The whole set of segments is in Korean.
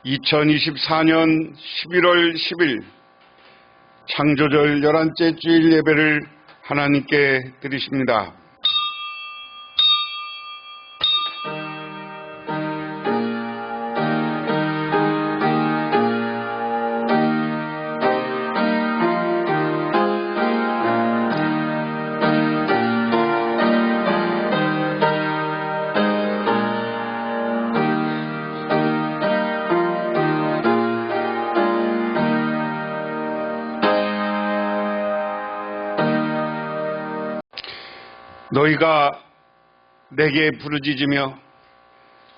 2024년 11월 10일 창조절 11째 주일 예배를 하나님께 드리십니다. 너희가 내게 부르짖으며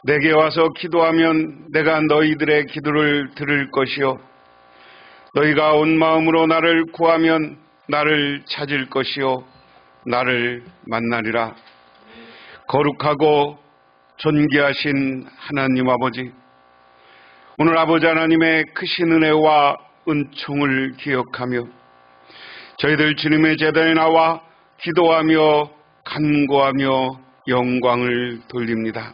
내게 와서 기도하면 내가 너희들의 기도를 들을 것이요 너희가 온 마음으로 나를 구하면 나를 찾을 것이요 나를 만나리라. 거룩하고 존귀하신 하나님 아버지, 오늘 아버지 하나님의 크신 은혜와 은총을 기억하며 저희들 주님의 제단에 나와 기도하며 간구하며 영광을 돌립니다.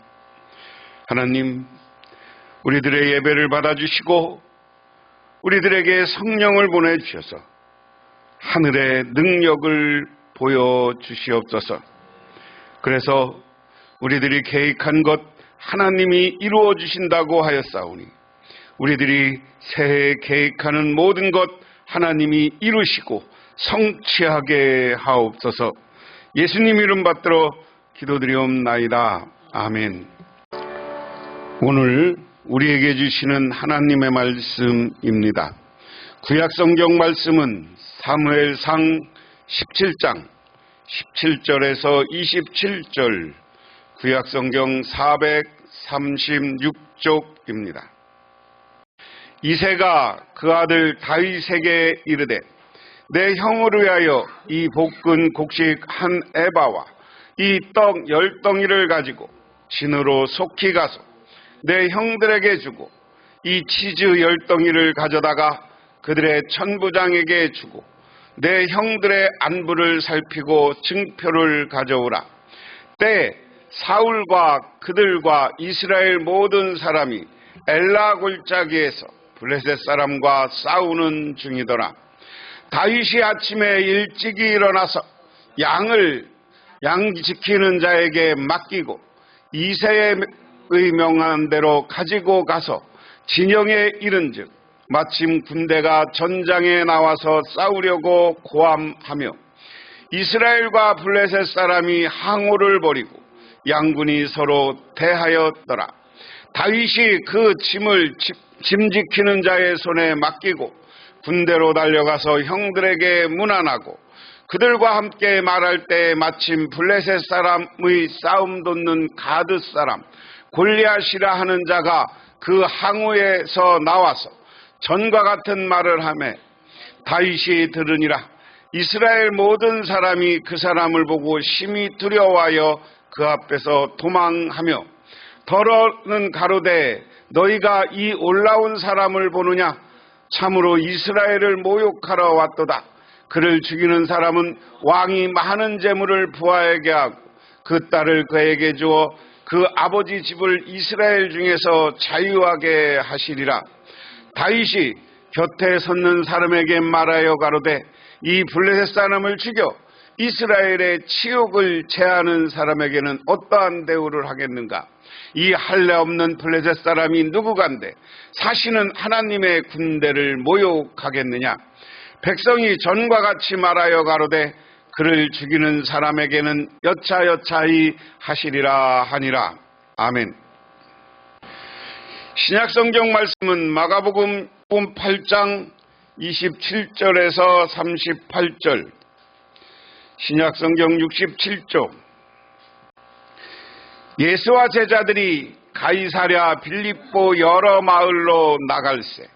하나님, 우리들의 예배를 받아주시고 우리들에게 성령을 보내주셔서 하늘의 능력을 보여주시옵소서. 그래서 우리들이 계획한 것 하나님이 이루어 주신다고 하였사오니 우리들이 새해 계획하는 모든 것 하나님이 이루시고 성취하게 하옵소서. 예수님 이름 받들어 기도드리옵나이다. 아멘. 오늘 우리에게 주시는 하나님의 말씀입니다. 구약성경 말씀은 사무엘상 17장 17절에서 27절, 구약성경 436쪽입니다. 이새가 그 아들 다윗에게 이르되 내 형을 위하여 이 볶은 곡식 한 에바와 이 떡 10덩이를 가지고 진으로 속히 가서 내 형들에게 주고 이 치즈 10덩이를 가져다가 그들의 천부장에게 주고 내 형들의 안부를 살피고 증표를 가져오라. 때에 사울과 그들과 이스라엘 모든 사람이 엘라 골짜기에서 블레셋 사람과 싸우는 중이더라. 다윗이 아침에 일찍이 일어나서 양 지키는 자에게 맡기고 이새의 명한 대로 가지고 가서 진영에 이른즉 마침 군대가 전장에 나와서 싸우려고 고함하며 이스라엘과 블레셋 사람이 항오를 벌이고 양군이 서로 대하였더라. 다윗이 그 짐 지키는 자의 손에 맡기고 군대로 달려가서 형들에게 문안하고 그들과 함께 말할 때 마침 블레셋 사람의 싸움 돋는 가드 사람 골리앗이라 하는 자가 그 항우에서 나와서 전과 같은 말을 하매 다윗이 들으니라. 이스라엘 모든 사람이 그 사람을 보고 심히 두려워하여 그 앞에서 도망하며 더러는 가로되 너희가 이 올라온 사람을 보느냐? 참으로 이스라엘을 모욕하러 왔도다. 그를 죽이는 사람은 왕이 많은 재물을 부하에게 하고 그 딸을 그에게 주어 그 아버지 집을 이스라엘 중에서 자유하게 하시리라. 다윗이 곁에 섰는 사람에게 말하여 가로되 이 블레셋 사람을 죽여 이스라엘의 치욕을 제하는 사람에게는 어떠한 대우를 하겠는가? 이 할례 없는 블레셋 사람이 누구간데 사시는 하나님의 군대를 모욕하겠느냐? 백성이 전과 같이 말하여 가로되 그를 죽이는 사람에게는 여차여차히 하시리라 하니라. 아멘. 신약성경 말씀은 마가복음 8장 27절에서 38절, 신약성경 67쪽. 예수와 제자들이 가이사랴 빌립보 여러 마을로 나갈새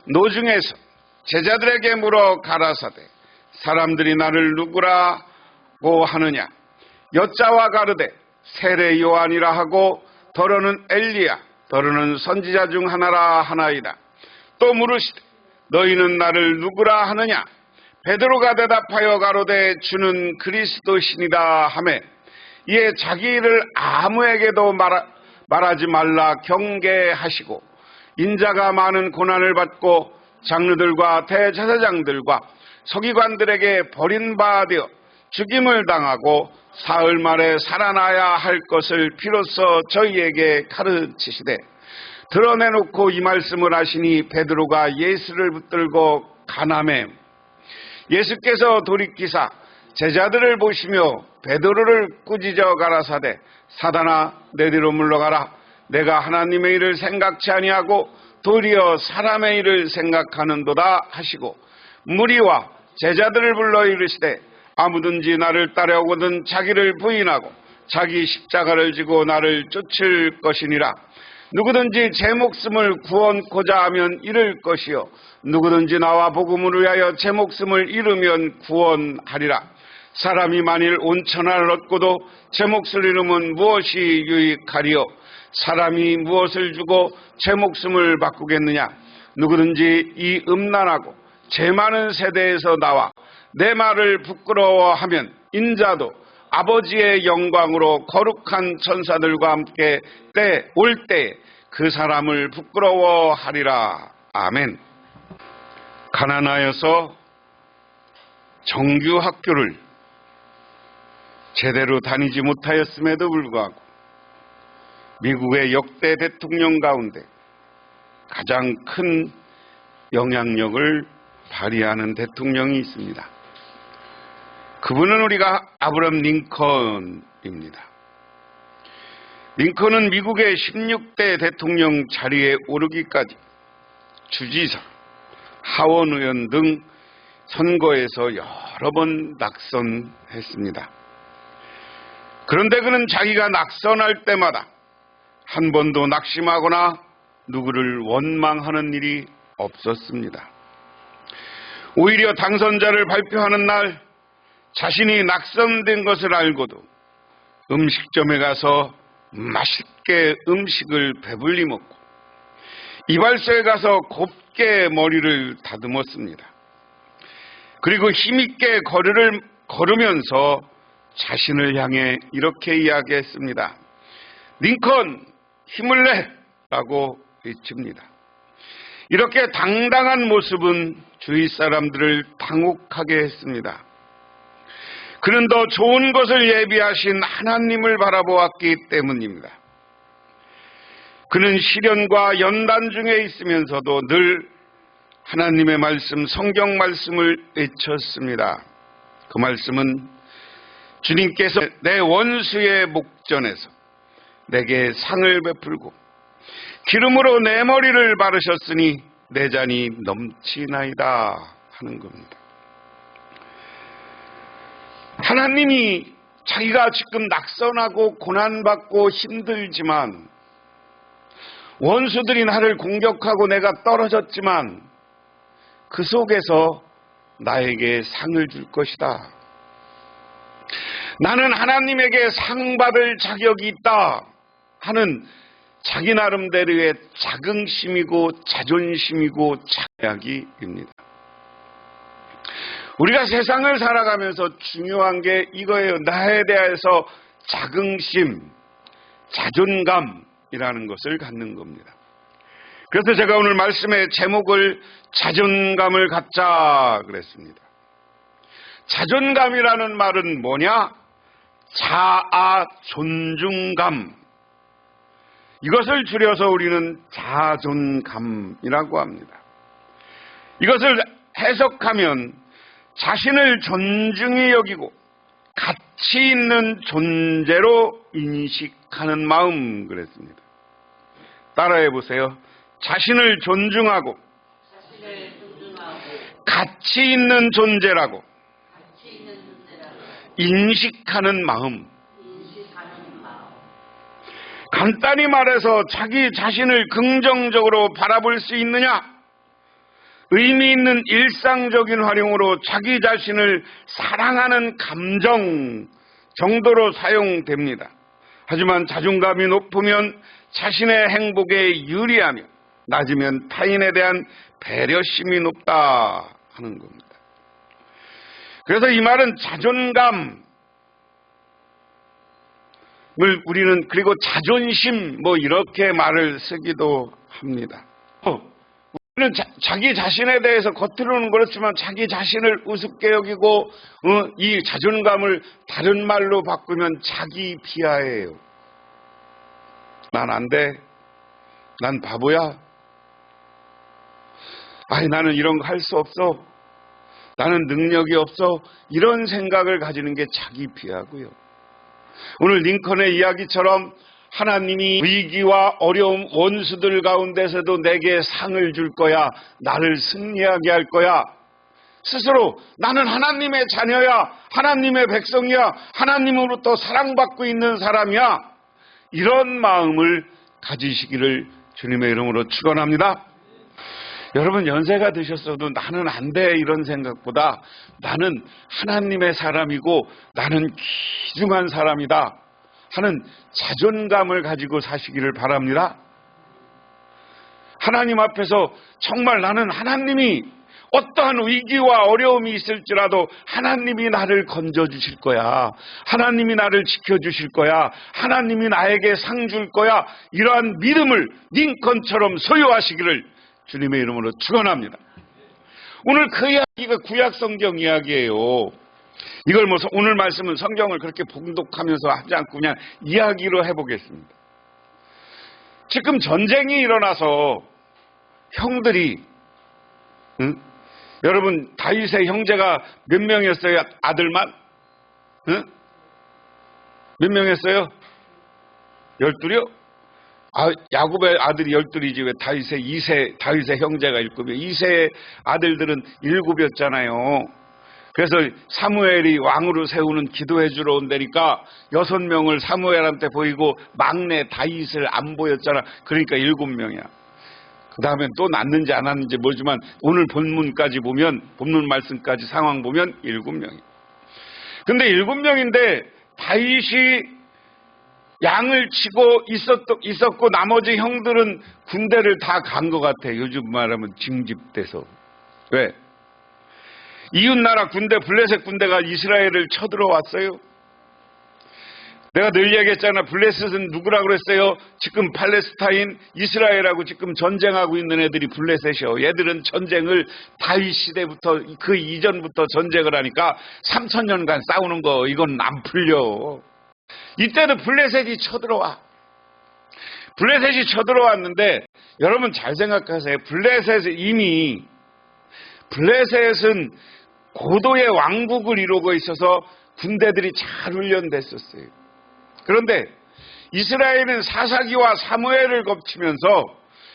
노중에서 제자들에게 물어 가라사대 사람들이 나를 누구라고 하느냐? 여자와 가르되 세례 요한이라 하고 더러는 엘리야 더러는 선지자 중 하나라 하나이다. 또 물으시되 너희는 나를 누구라 하느냐? 베드로가 대답하여 가로되 주는 그리스도시니라 하매 이에 자기 일을 아무에게도 말하지 말라 경계하시고 인자가 많은 고난을 받고 장로들과 대제사장들과 서기관들에게 버림받아 죽임을 당하고 사흘 만에 살아나야 할 것을 비로소 저희에게 가르치시되 드러내놓고 이 말씀을 하시니 베드로가 예수를 붙들고 가나매 예수께서 돌이키사 제자들을 보시며 베드로를 꾸짖어 가라사대 사단아 내 뒤로 물러가라 내가 하나님의 일을 생각지 아니하고 도리어 사람의 일을 생각하는도다 하시고 무리와 제자들을 불러 이르시되 아무든지 나를 따르거든 자기를 부인하고 자기 십자가를 지고 나를 쫓을 것이니라. 누구든지 제 목숨을 구원코자 하면 잃을 것이요 누구든지 나와 복음을 위하여 제 목숨을 잃으면 구원하리라. 사람이 만일 온 천하를 얻고도 제 몫을 잃으면 무엇이 유익하리요? 사람이 무엇을 주고 제 목숨을 바꾸겠느냐? 누구든지 이 음란하고 죄 많은 세대에서 나와 내 말을 부끄러워하면 인자도 아버지의 영광으로 거룩한 천사들과 함께 올 때에 그 사람을 부끄러워하리라. 아멘. 가난하여서 정규 학교를 제대로 다니지 못하였음에도 불구하고 미국의 역대 대통령 가운데 가장 큰 영향력을 발휘하는 대통령이 있습니다. 그분은 우리가 아브라함 링컨입니다. 링컨은 미국의 16대 대통령 자리에 오르기까지 주지사, 하원 의원 등 선거에서 여러 번 낙선했습니다. 그런데 그는 자기가 낙선할 때마다 한 번도 낙심하거나 누구를 원망하는 일이 없었습니다. 오히려 당선자를 발표하는 날 자신이 낙선된 것을 알고도 음식점에 가서 맛있게 음식을 배불리 먹고 이발소에 가서 곱게 머리를 다듬었습니다. 그리고 힘있게 거리를 걸으면서 자신을 향해 이렇게 이야기했습니다. 링컨 힘을 내! 라고 외칩니다. 이렇게 당당한 모습은 주위 사람들을 당혹하게 했습니다. 그는 더 좋은 것을 예비하신 하나님을 바라보았기 때문입니다. 그는 시련과 연단 중에 있으면서도 늘 하나님의 말씀, 성경 말씀을 외쳤습니다. 그 말씀은 주님께서 내 원수의 목전에서 내게 상을 베풀고 기름으로 내 머리를 바르셨으니 내 잔이 넘치나이다 하는 겁니다. 하나님이 자기가 지금 낙선하고 고난받고 힘들지만 원수들이 나를 공격하고 내가 떨어졌지만 그 속에서 나에게 상을 줄 것이다. 나는 하나님에게 상 받을 자격이 있다 하는 자기 나름대로의 자긍심이고 자존심이고 자약입니다. 우리가 세상을 살아가면서 중요한 게 이거예요. 나에 대해서 자긍심, 자존감이라는 것을 갖는 겁니다. 그래서 제가 오늘 말씀의 제목을 자존감을 갖자 그랬습니다. 자존감이라는 말은 뭐냐? 자아 존중감. 이것을 줄여서 우리는 자존감이라고 합니다. 이것을 해석하면 자신을 존중히 여기고 가치 있는 존재로 인식하는 마음 그랬습니다. 따라해 보세요. 자신을 존중하고 가치 있는 존재라고 인식하는 마음. 간단히 말해서 자기 자신을 긍정적으로 바라볼 수 있느냐? 의미 있는 일상적인 활용으로 자기 자신을 사랑하는 감정 정도로 사용됩니다. 하지만 자존감이 높으면 자신의 행복에 유리하며 낮으면 타인에 대한 배려심이 높다 하는 겁니다. 그래서 이 말은 자존감을 우리는 그리고 자존심 이렇게 말을 쓰기도 합니다. 우리는 자기 자신에 대해서 겉으로는 그렇지만 자기 자신을 우습게 여기고 이 자존감을 다른 말로 바꾸면 자기 비하예요. 난 안 돼. 난 바보야. 아이, 나는 이런 거 할 수 없어. 나는 능력이 없어. 이런 생각을 가지는 게 자기 비하고요. 오늘 링컨의 이야기처럼 하나님이 위기와 어려움, 원수들 가운데서도 내게 상을 줄 거야. 나를 승리하게 할 거야. 스스로 나는 하나님의 자녀야. 하나님의 백성이야. 하나님으로부터 사랑받고 있는 사람이야. 이런 마음을 가지시기를 주님의 이름으로 축원합니다. 여러분, 연세가 드셨어도 나는 안 돼 이런 생각보다 나는 하나님의 사람이고 나는 귀중한 사람이다 하는 자존감을 가지고 사시기를 바랍니다. 하나님 앞에서 정말 나는 하나님이 어떠한 위기와 어려움이 있을지라도 하나님이 나를 건져주실 거야. 하나님이 나를 지켜주실 거야. 하나님이 나에게 상 줄 거야. 이러한 믿음을 링컨처럼 소유하시기를 주님의 이름으로 축원합니다. 오늘 그 이야기가 구약 성경 이야기예요. 이걸 뭐 오늘 말씀은 성경을 그렇게 봉독하면서 하지 않고 그냥 이야기로 해보겠습니다. 지금 전쟁이 일어나서 형들이 여러분 다윗의 형제가 몇 명이었어요? 아들만? 몇 명이었어요? 12이요? 야곱의 아들이 12이지 왜 다윗의 형제가 7이에요? 2세 아들들은 7이었잖아요. 그래서 사무엘이 왕으로 세우는 기도해 주러 온다니까 6명을 사무엘한테 보이고 막내 다윗을 안 보였잖아. 그러니까 7명이야. 그 다음에 또 낳는지 안 낳는지 모르지만 오늘 본문까지 보면, 본문 말씀까지 상황 보면 7명이에요. 근데 7명인데 다윗이 양을 치고 있었고 나머지 형들은 군대를 다 간 것 같아. 요즘 말하면 징집돼서. 왜? 이웃나라 군대, 블레셋 군대가 이스라엘을 쳐들어왔어요. 내가 늘 얘기했잖아. 블레셋은 누구라고 그랬어요? 지금 팔레스타인, 이스라엘하고 지금 전쟁하고 있는 애들이 블레셋이요. 얘들은 전쟁을 다윗 시대부터 그 이전부터 전쟁을 하니까 3000년간 싸우는 거 이건 안 풀려. 이때도 블레셋이 쳐들어와. 블레셋이 쳐들어왔는데 여러분 잘 생각하세요. 블레셋은 고도의 왕국을 이루고 있어서 군대들이 잘 훈련됐었어요. 그런데 이스라엘은 사사기와 사무엘을 거치면서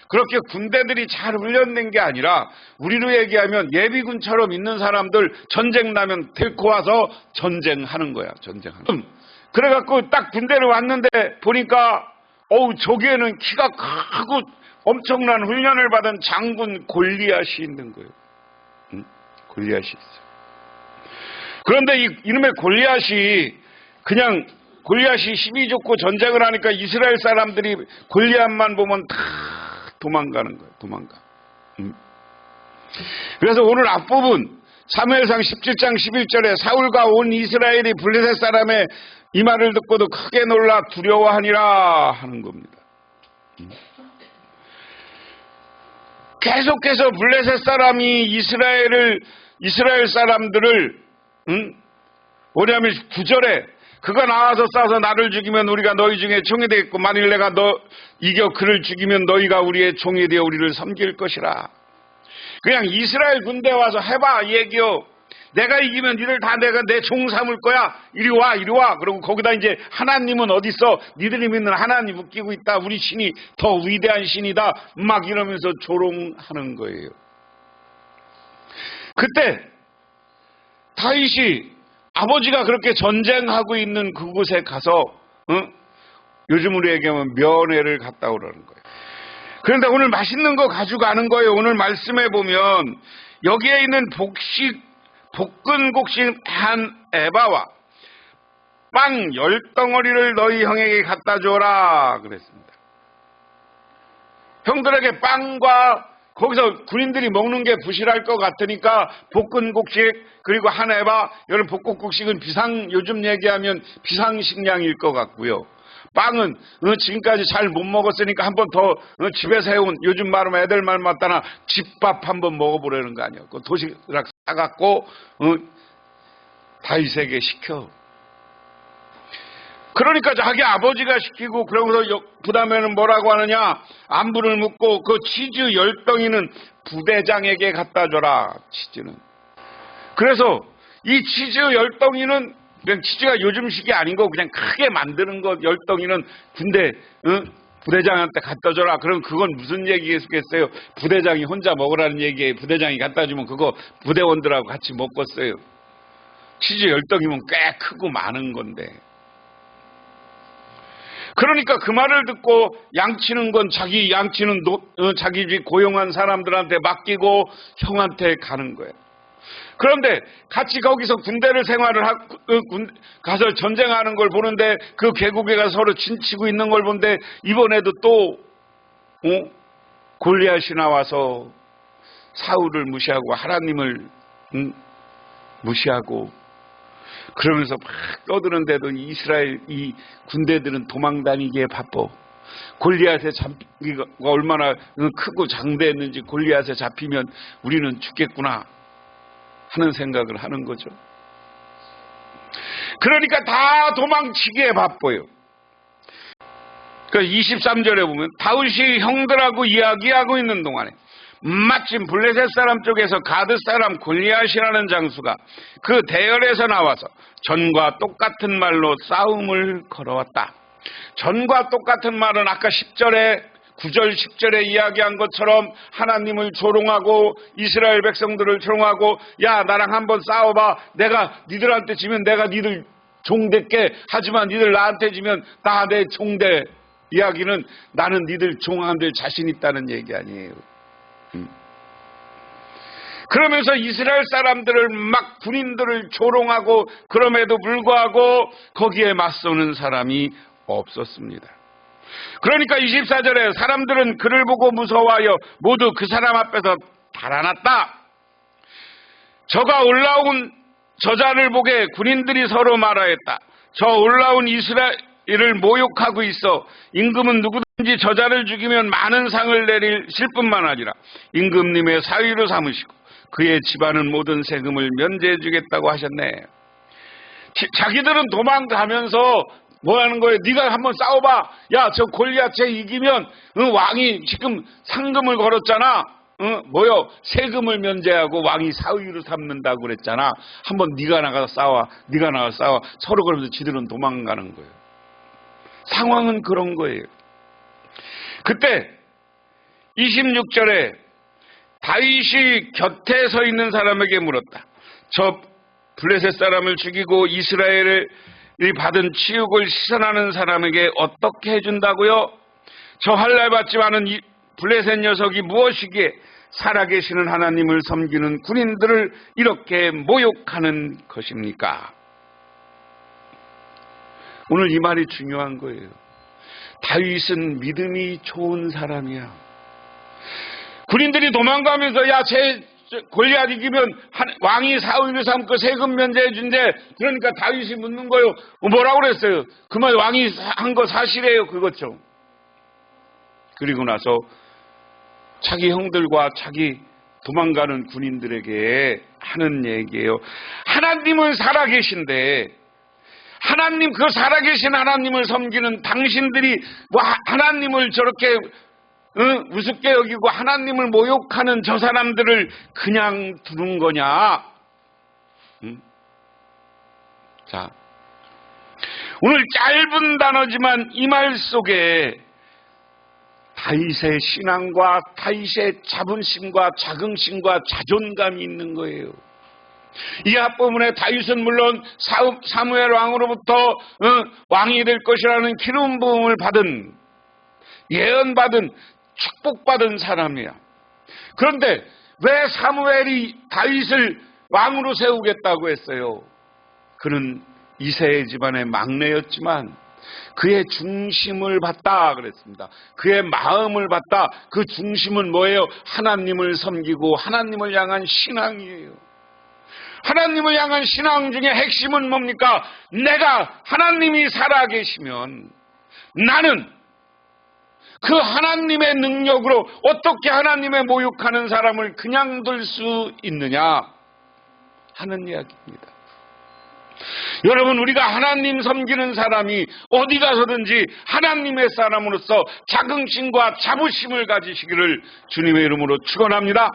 그렇게 군대들이 잘 훈련된 게 아니라 우리로 얘기하면 예비군처럼 있는 사람들 전쟁 나면 데리고 와서 전쟁하는 거야. 전쟁하는. 그래갖고 딱 군대를 왔는데 보니까 저기에는 키가 크고 엄청난 훈련을 받은 장군 골리앗이 있는 거예요. 골리앗이 있어요. 그런데 이놈의 골리앗이 힘이 좋고 전쟁을 하니까 이스라엘 사람들이 골리앗만 보면 다 도망가는 거예요. 도망가. 그래서 오늘 앞부분 사무엘상 17장 11절에 사울과 온 이스라엘이 블레셋 사람의 이 말을 듣고도 크게 놀라 두려워하니라 하는 겁니다. 계속해서 블레셋 사람이 이스라엘 사람들을 뭐냐면 9절에 그가 나와서 싸워서 나를 죽이면 우리가 너희 중에 총이 되겠고 만일 내가 이겨 그를 죽이면 너희가 우리의 총이 되어 우리를 섬길 것이라. 그냥 이스라엘 군대 와서 해봐 얘기요. 내가 이기면 니들 다 내가 내 종 삼을 거야. 이리 와. 그리고 거기다 이제 하나님은 어디 있어? 니들이 믿는 하나님 웃기고 있다. 우리 신이 더 위대한 신이다. 막 이러면서 조롱하는 거예요. 그때 다윗이 아버지가 그렇게 전쟁하고 있는 그곳에 가서 요즘으로 얘기하면 면회를 갔다 오라는 거예요. 그런데 오늘 맛있는 거 가져가는 거예요. 오늘 말씀해 보면 여기에 있는 볶은 곡식 한 에바와 빵 10덩어리를 너희 형에게 갖다 줘라 그랬습니다. 형들에게 빵과 거기서 군인들이 먹는 게 부실할 것 같으니까 볶은 곡식 그리고 한 에바, 여러분 볶은 곡식은 요즘 얘기하면 비상식량일 것 같고요. 빵은 지금까지 잘 못 먹었으니까 한 번 더 집에서 해온, 요즘 말하면 애들 말 맞다나 집밥 한번 먹어보려는 거 아니야. 그 도시락 사갖고 다윗에게 시켜. 그러니까 자기 아버지가 시키고, 그러고서 그 다음에는 뭐라고 하느냐, 안부를 묻고 그 치즈 10덩이는 부대장에게 갖다 줘라. 치즈는. 그래서 이 치즈 10덩이는 그냥 치즈가 요즘식이 아닌 거, 그냥 크게 만드는 거 10덩이는 군대 부대장한테 갖다 줘라. 그럼 그건 무슨 얘기겠어요? 부대장이 혼자 먹으라는 얘기에 부대장이 갖다 주면 그거 부대원들하고 같이 먹겠어요. 치즈 10덩이면 꽤 크고 많은 건데. 그러니까 그 말을 듣고 양치는 건 양치는 자기 집 고용한 사람들한테 맡기고 형한테 가는 거예요. 그런데 같이 거기서 군대를 생활을 하고 가서 전쟁하는 걸 보는데, 그 계곡에 가서 서로 진치고 있는 걸 보는데, 이번에도 또 골리앗이 나와서 사울을 무시하고 하나님을 무시하고 그러면서 막 떠드는데도 이스라엘 이 군대들은 도망다니기에 바빠. 골리앗에 잡기가 얼마나 크고 장대했는지, 골리앗에 잡히면 우리는 죽겠구나 하는 생각을 하는 거죠. 그러니까 다 도망치기에 바빠요. 그러니까 23절에 보면 다윗이 형들하고 이야기하고 있는 동안에 마침 블레셋 사람 쪽에서 가드 사람 골리앗이라는 장수가 그 대열에서 나와서 전과 똑같은 말로 싸움을 걸어왔다. 전과 똑같은 말은 아까 10절에 9절 10절에 이야기한 것처럼 하나님을 조롱하고 이스라엘 백성들을 조롱하고, 야 나랑 한번 싸워봐, 내가 니들한테 지면 내가 니들 종될게, 하지만 니들 나한테 지면 다 내 종돼. 이야기는 나는 니들 종한들 자신 있다는 얘기 아니에요. 그러면서 이스라엘 사람들을 막 군인들을 조롱하고, 그럼에도 불구하고 거기에 맞서는 사람이 없었습니다. 그러니까 24절에 사람들은 그를 보고 무서워하여 모두 그 사람 앞에서 달아났다. 저가 올라온 저자를 보게 군인들이 서로 말하였다. 저 올라온 이스라엘을 모욕하고 있어. 임금은 누구든지 저자를 죽이면 많은 상을 내리실 뿐만 아니라 임금님의 사위로 삼으시고 그의 집안은 모든 세금을 면제해 주겠다고 하셨네. 자기들은 도망가면서 뭐라는 거예요? 네가 한번 싸워봐. 야, 저 골리앗 쟤 이기면 왕이 지금 상금을 걸었잖아. 세금을 면제하고 왕이 사위로 삼는다고 그랬잖아. 한번 네가 나가서 싸워. 네가 나가서 싸워. 서로 그러면서 지들은 도망가는 거예요. 상황은 그런 거예요. 그때 26절에 다윗이 곁에 서 있는 사람에게 물었다. 저 블레셋 사람을 죽이고 이스라엘을 받은 치욕을 시선하는 사람에게 어떻게 해준다고요? 저 할례받지 않은 이 블레셋 녀석이 무엇이기에 살아계시는 하나님을 섬기는 군인들을 이렇게 모욕하는 것입니까? 오늘 이 말이 중요한 거예요. 다윗은 믿음이 좋은 사람이야. 군인들이 도망가면서 야, 쟤 골리앗 이기면 왕이 사위를 삼고 세금 면제해 준대. 그러니까 다윗이 묻는 거예요. 뭐라고 그랬어요? 그 말 왕이 한 거 사실이에요. 그거죠. 그리고 나서 자기 형들과 자기 도망가는 군인들에게 하는 얘기예요. 하나님은 살아계신데, 하나님, 그 살아계신 하나님을 섬기는 당신들이 뭐 하나님을 저렇게 우습게 여기고 하나님을 모욕하는 저 사람들을 그냥 두는 거냐? 자, 오늘 짧은 단어지만 이 말 속에 다윗의 신앙과 다윗의 자존심과 자긍심과 자존감이 있는 거예요. 이 앞부분에 다윗은 물론 사무엘 왕으로부터 왕이 될 것이라는 기름 부음을 받은, 예언받은, 축복받은 사람이야. 그런데 왜 사무엘이 다윗을 왕으로 세우겠다고 했어요? 그는 이새의 집안의 막내였지만 그의 중심을 봤다 그랬습니다. 그의 마음을 봤다. 그 중심은 뭐예요? 하나님을 섬기고 하나님을 향한 신앙이에요. 하나님을 향한 신앙 중에 핵심은 뭡니까? 내가 하나님이 살아계시면, 나는 그 하나님의 능력으로 어떻게 하나님의 모욕하는 사람을 그냥 둘 수 있느냐 하는 이야기입니다. 여러분, 우리가 하나님 섬기는 사람이 어디 가서든지 하나님의 사람으로서 자긍심과 자부심을 가지시기를 주님의 이름으로 축원합니다.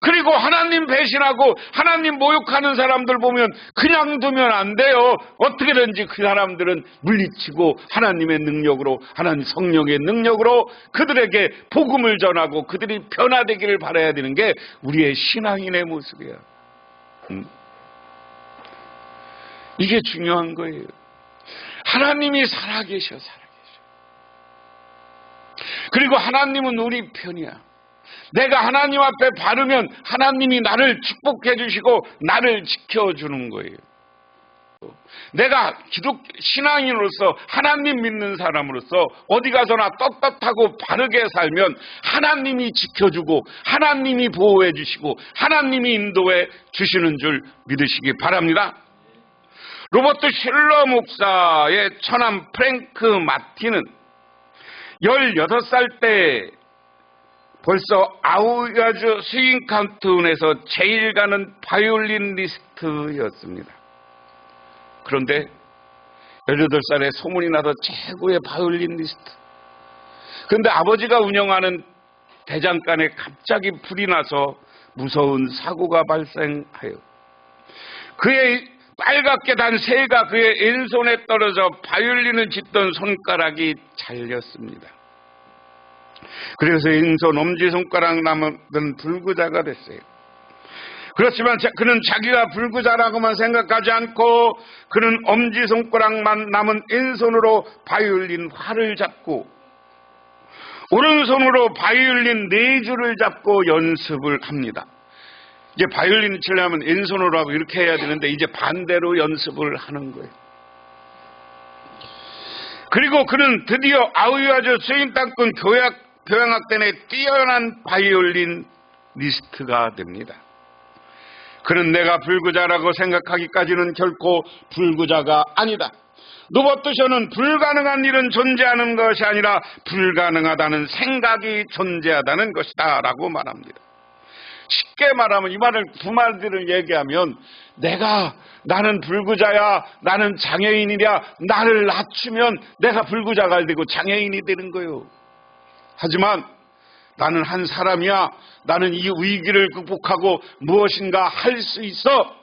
그리고 하나님 배신하고 하나님 모욕하는 사람들 보면 그냥 두면 안 돼요. 어떻게든지 그 사람들은 물리치고 하나님의 능력으로, 하나님 성령의 능력으로 그들에게 복음을 전하고 그들이 변화되기를 바라야 되는 게 우리의 신앙인의 모습이에요. 이게 중요한 거예요. 하나님이 살아계셔. 그리고 하나님은 우리 편이야. 내가 하나님 앞에 바르면 하나님이 나를 축복해 주시고 나를 지켜주는 거예요. 내가 신앙인으로서 하나님 믿는 사람으로서 어디 가서나 떳떳하고 바르게 살면 하나님이 지켜주고 하나님이 보호해 주시고 하나님이 인도해 주시는 줄 믿으시기 바랍니다. 로버트 슐러 목사의 처남 프랭크 마틴은 18살 때 벌써 아우야즈 스윙 칸툰에서 제일 가는 바이올리니스트였습니다. 그런데 18살에 소문이 나서 최고의 바이올리니스트. 그런데 아버지가 운영하는 대장간에 갑자기 불이 나서 무서운 사고가 발생하여 그의 빨갛게 단 새가 그의 왼손에 떨어져 바이올린을 짚던 손가락이 잘렸습니다. 그래서 왼손 엄지손가락 남은 불구자가 됐어요. 그렇지만 그는 자기가 불구자라고만 생각하지 않고 그는 엄지손가락만 남은 왼손으로 바이올린 활을 잡고 오른손으로 바이올린 4줄을 잡고 연습을 합니다. 이제 바이올린 치려면 왼손으로 하고 이렇게 해야 되는데 이제 반대로 연습을 하는 거예요. 그리고 그는 드디어 아우야즈 스윙 땅꾼 교향악단의 뛰어난 바이올리니스트가 됩니다. 그는 내가 불구자라고 생각하기까지는 결코 불구자가 아니다. 로버트 셔는 불가능한 일은 존재하는 것이 아니라 불가능하다는 생각이 존재하다는 것이다 라고 말합니다. 쉽게 말하면 이 말을 두 마디를 얘기하면 나는 불구자야, 나는 장애인이랴, 나를 낮추면 내가 불구자가 되고 장애인이 되는 거예요. 하지만 나는 한 사람이야. 나는 이 위기를 극복하고 무엇인가 할 수 있어.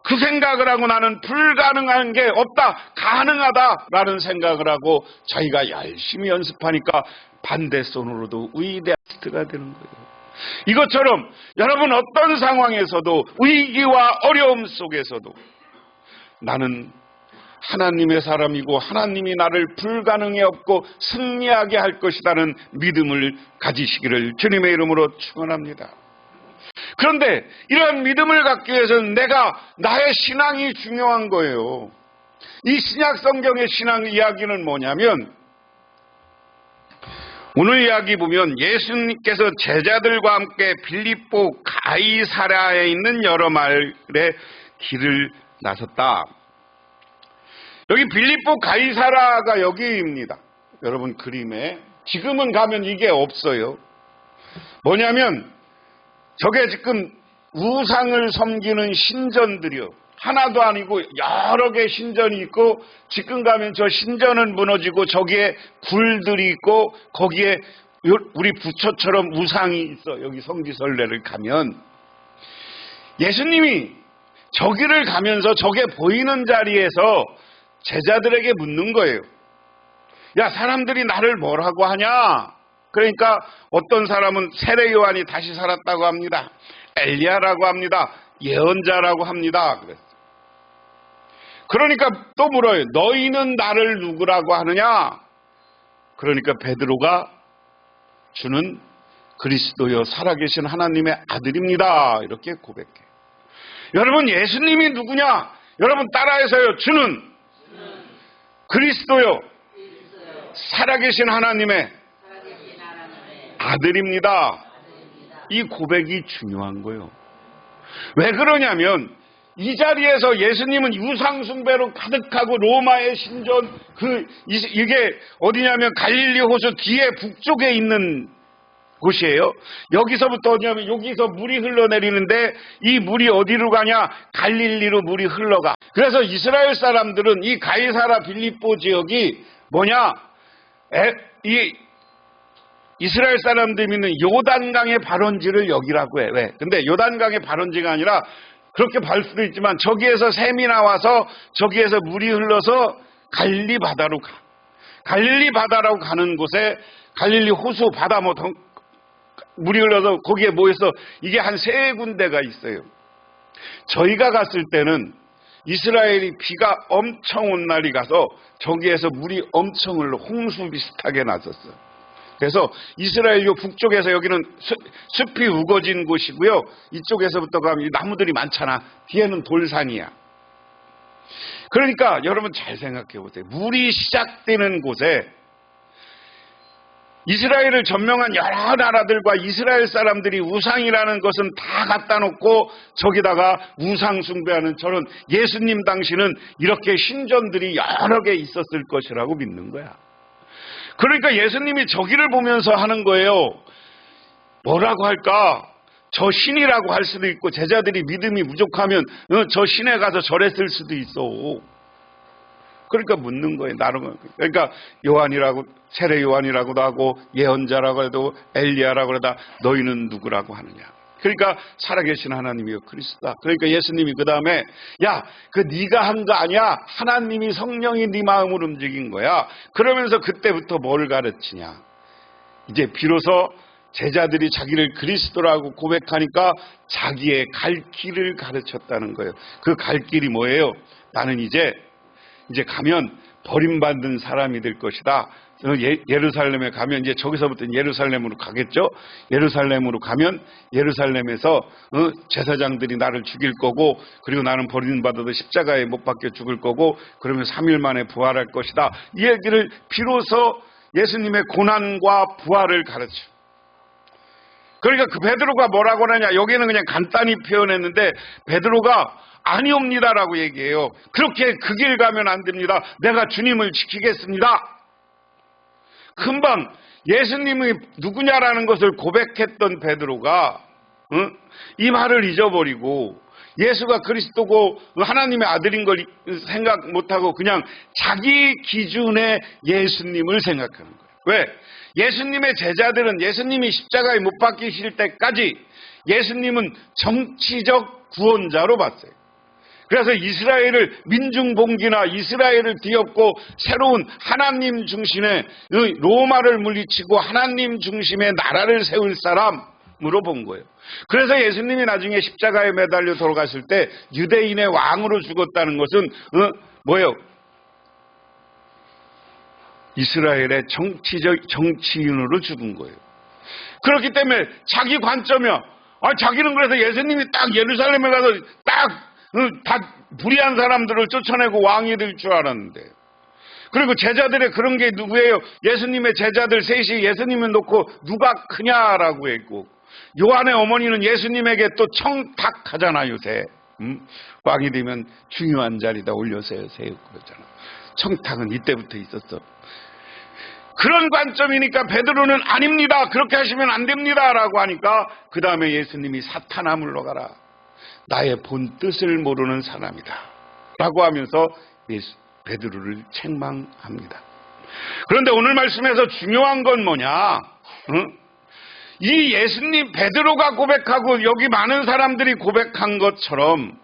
그 생각을 하고 나는 불가능한 게 없다, 가능하다라는 생각을 하고 자기가 열심히 연습하니까 반대손으로도 위대하스트가 되는 거예요. 이것처럼 여러분 어떤 상황에서도 위기와 어려움 속에서도 나는 하나님의 사람이고 하나님이 나를 불가능에 없고 승리하게 할 것이라는 믿음을 가지시기를 주님의 이름으로 축원합니다. 그런데 이런 믿음을 갖기 위해서는 나의 신앙이 중요한 거예요. 이 신약 성경의 신앙 이야기는 뭐냐면 오늘 이야기 보면 예수님께서 제자들과 함께 빌립보 가이사랴에 있는 여러 마을에 길을 나섰다. 여기 빌립보 가이사랴가 여기입니다. 여러분 그림에 지금은 가면 이게 없어요. 뭐냐면 저게 지금 우상을 섬기는 신전들이요. 하나도 아니고 여러 개 신전이 있고 지금 가면 저 신전은 무너지고 저기에 굴들이 있고 거기에 우리 부처처럼 우상이 있어. 여기 성지순례를 가면 예수님이 저기를 가면서 저게 보이는 자리에서 제자들에게 묻는 거예요. 야, 사람들이 나를 뭐라고 하냐? 그러니까 어떤 사람은 세례 요한이 다시 살았다고 합니다. 엘리야라고 합니다. 예언자라고 합니다. 그랬어요. 그러니까 또 물어요. 너희는 나를 누구라고 하느냐? 그러니까 베드로가 주는 그리스도여 살아계신 하나님의 아들입니다. 이렇게 고백해. 여러분 예수님이 누구냐? 여러분 따라해서요. 주는 그리스도요 살아계신 하나님의 아들입니다. 이 고백이 중요한 거예요. 왜 그러냐면 이 자리에서 예수님은 유상숭배로 가득하고 로마의 신전, 이게 어디냐면 갈릴리 호수 뒤에 북쪽에 있는 곳이에요. 여기서부터 어디냐면 여기서 물이 흘러내리는데 이 물이 어디로 가냐? 갈릴리로 물이 흘러가. 그래서 이스라엘 사람들은 이 가이사라 빌립보 지역이 뭐냐? 이 이스라엘 사람들이 믿는 요단강의 발원지를 여기라고 해. 왜? 근데 요단강의 발원지가 아니라 그렇게 발 수도 있지만 저기에서 샘이 나와서 저기에서 물이 흘러서 갈릴리 바다로 가. 갈릴리 바다라고 가는 곳에 갈릴리 호수 바다 물이 흘러서 거기에 뭐 있어? 이게 한 3군데가 있어요. 저희가 갔을 때는 이스라엘이 비가 엄청 온 날이 가서 저기에서 물이 엄청 흘러 홍수 비슷하게 났었어요. 그래서 이스라엘 요 북쪽에서 여기는 숲이 우거진 곳이고요. 이쪽에서부터 가면 나무들이 많잖아. 뒤에는 돌산이야. 그러니까 여러분 잘 생각해 보세요. 물이 시작되는 곳에 이스라엘을 점령한 여러 나라들과 이스라엘 사람들이 우상이라는 것은 다 갖다 놓고 저기다가 우상 숭배하는 저런 예수님 당시는 이렇게 신전들이 여러 개 있었을 것이라고 믿는 거야. 그러니까 예수님이 저기를 보면서 하는 거예요. 뭐라고 할까? 저 신이라고 할 수도 있고 제자들이 믿음이 부족하면 저 신에 가서 절했을 수도 있어. 그러니까 묻는 거예요. 나름. 그러니까 요한이라고 세례 요한이라고도 하고 예언자라고 해도 엘리야라고 하다 너희는 누구라고 하느냐. 그러니까 살아계신 하나님이여 그리스도다. 그러니까 예수님이 그 다음에 야, 네가 한 거 아니야. 하나님이 성령이 네 마음을 움직인 거야. 그러면서 그때부터 뭘 가르치냐. 이제 비로소 제자들이 자기를 그리스도라고 고백하니까 자기의 갈 길을 가르쳤다는 거예요. 그 갈 길이 뭐예요? 나는 이제 가면 버림받는 사람이 될 것이다. 예루살렘에 가면 이제 저기서부터 예루살렘으로 가겠죠. 예루살렘으로 가면 예루살렘에서 제사장들이 나를 죽일 거고 그리고 나는 버림받아도 십자가에 못 박혀 죽을 거고 그러면 3일 만에 부활할 것이다. 이 얘기를 비로소 예수님의 고난과 부활을 가르쳐. 그러니까 그 베드로가 뭐라고 하느냐. 여기는 그냥 간단히 표현했는데 베드로가 아니옵니다라고 얘기해요. 그렇게 그 길 가면 안 됩니다. 내가 주님을 지키겠습니다. 금방 예수님이 누구냐라는 것을 고백했던 베드로가 이 말을 잊어버리고 예수가 그리스도고 하나님의 아들인 걸 생각 못하고 그냥 자기 기준의 예수님을 생각하는 거예요. 왜? 예수님의 제자들은 예수님이 십자가에 못 박히실 때까지 예수님은 정치적 구원자로 봤어요. 그래서 이스라엘을 민중봉기나 이스라엘을 뒤엎고 새로운 하나님 중심의 로마를 물리치고 하나님 중심의 나라를 세울 사람으로 본 거예요. 그래서 예수님이 나중에 십자가에 매달려 돌아갔을 때 유대인의 왕으로 죽었다는 것은 뭐예요? 이스라엘의 정치인으로 죽은 거예요. 그렇기 때문에 자기 관점이야. 자기는 그래서 예수님이 딱 예루살렘에 가서 다 불의한 사람들을 쫓아내고 왕이 될 줄 알았는데. 그리고 제자들의 그런 게 누구예요? 예수님의 제자들 셋이 예수님을 놓고 누가 크냐라고 했고 요한의 어머니는 예수님에게 또 청탁하잖아 요새. 왕이 되면 중요한 자리다 올려세요 그러잖아. 청탁은 이때부터 있었어. 그런 관점이니까 베드로는 아닙니다. 그렇게 하시면 안 됩니다. 라고 하니까 그 다음에 예수님이 사탄아 물러가라. 나의 본 뜻을 모르는 사람이다. 라고 하면서 베드로를 책망합니다. 그런데 오늘 말씀에서 중요한 건 뭐냐? 이 예수님 베드로가 고백하고 여기 많은 사람들이 고백한 것처럼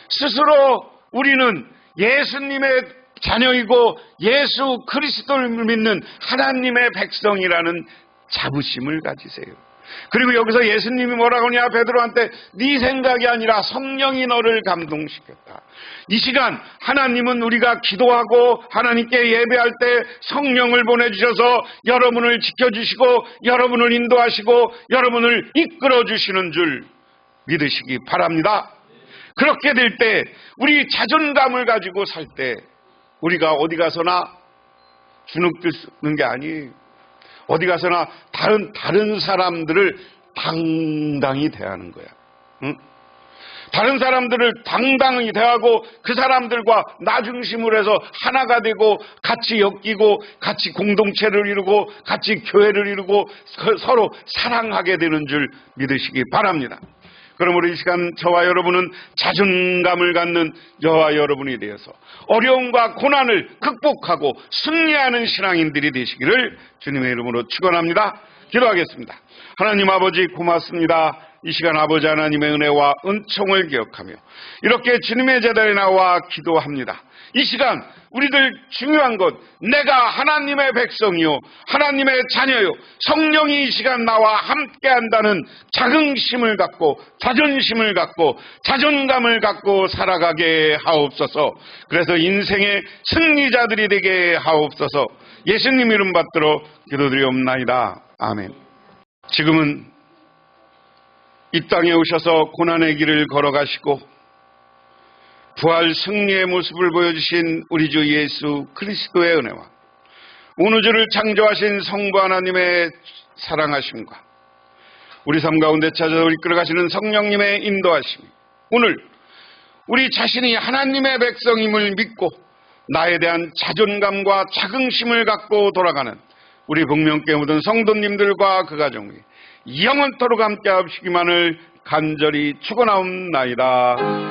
스스로 우리는 예수님의 자녀이고 예수 그리스도를 믿는 하나님의 백성이라는 자부심을 가지세요. 그리고 여기서 예수님이 뭐라고 하냐 베드로한테 네 생각이 아니라 성령이 너를 감동시켰다. 이 시간 하나님은 우리가 기도하고 하나님께 예배할 때 성령을 보내주셔서 여러분을 지켜주시고 여러분을 인도하시고 여러분을 이끌어주시는 줄 믿으시기 바랍니다. 그렇게 될 때 우리 자존감을 가지고 살 때 우리가 어디 가서나 주눅들 쓰는 게 아니에요. 어디 가서나 다른 사람들을 당당히 대하는 거야. 응? 다른 사람들을 당당히 대하고 그 사람들과 나중심을 해서 하나가 되고 같이 엮이고 같이 공동체를 이루고 같이 교회를 이루고 서로 사랑하게 되는 줄 믿으시기 바랍니다. 그러므로 이 시간 저와 여러분은 자존감을 갖는 저와 여러분이 되어서 어려움과 고난을 극복하고 승리하는 신앙인들이 되시기를 주님의 이름으로 축원합니다. 기도하겠습니다. 하나님 아버지 고맙습니다. 이 시간 아버지 하나님의 은혜와 은총을 기억하며 이렇게 주님의 제자리에 나와 기도합니다. 이 시간 우리들 중요한 것, 내가 하나님의 백성이요 하나님의 자녀요 성령이 이 시간 나와 함께한다는 자긍심을 갖고 자존심을 갖고 자존감을 갖고 살아가게 하옵소서. 그래서 인생의 승리자들이 되게 하옵소서. 예수님 이름 받들어 기도드리옵나이다. 아멘. 지금은 이 땅에 오셔서 고난의 길을 걸어가시고 부활 승리의 모습을 보여주신 우리 주 예수 그리스도의 은혜와 온 우주를 창조하신 성부 하나님의 사랑하심과 우리 삶 가운데 찾아서 이끌어가시는 성령님의 인도하심이 오늘 우리 자신이 하나님의 백성임을 믿고 나에 대한 자존감과 자긍심을 갖고 돌아가는 우리 복명교회 모든 성도님들과 그 가정이 영원토록 함께 하시기만을 간절히 축원하옵나이다.